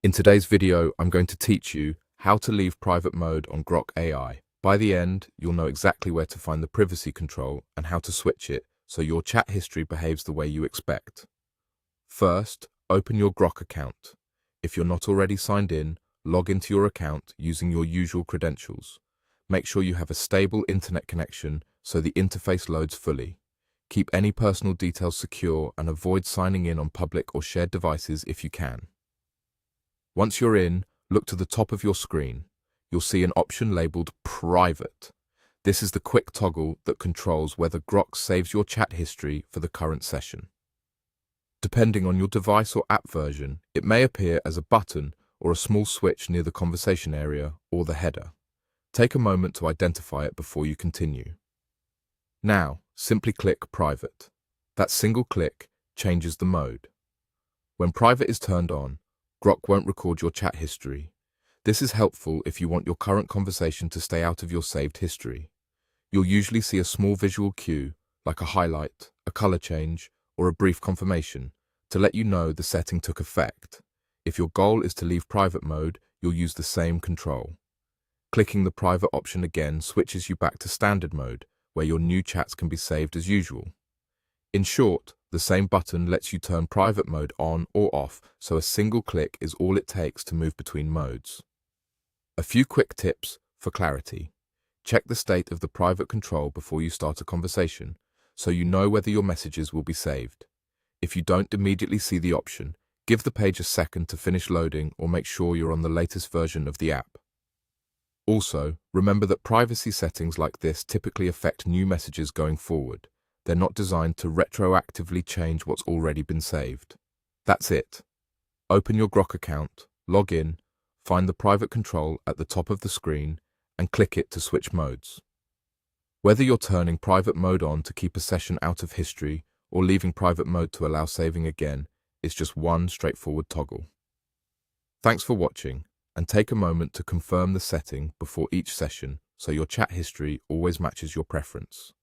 In today's video, I'm going to teach you how to leave private mode on Grok AI. By the end, you'll know exactly where to find the privacy control and how to switch it so your chat history behaves the way you expect. First, open your Grok account. If you're not already signed in, log into your account using your usual credentials. Make sure you have a stable internet connection so the interface loads fully. Keep any personal details secure and avoid signing in on public or shared devices if you can. Once you're in, look to the top of your screen. You'll see an option labeled Private. This is the quick toggle that controls whether Grok saves your chat history for the current session. Depending on your device or app version, it may appear as a button or a small switch near the conversation area or the header. Take a moment to identify it before you continue. Now, simply click Private. That single click changes the mode. When Private is turned on, Grok won't record your chat history. This is helpful if you want your current conversation to stay out of your saved history. You'll usually see a small visual cue, like a highlight, a color change, or a brief confirmation, to let you know the setting took effect. If your goal is to leave private mode, you'll use the same control. Clicking the private option again switches you back to standard mode, where your new chats can be saved as usual. In short, the same button lets you turn private mode on or off, so a single click is all it takes to move between modes. A few quick tips for clarity. Check the state of the private control before you start a conversation, so you know whether your messages will be saved. If you don't immediately see the option, give the page a second to finish loading or make sure you're on the latest version of the app. Also, remember that privacy settings like this typically affect new messages going forward. They're not designed to retroactively change what's already been saved. That's it. Open your Grok account, log in, find the private control at the top of the screen, and click it to switch modes. Whether you're turning private mode on to keep a session out of history or leaving private mode to allow saving again, it's just one straightforward toggle. Thanks for watching, and take a moment to confirm the setting before each session so your chat history always matches your preference.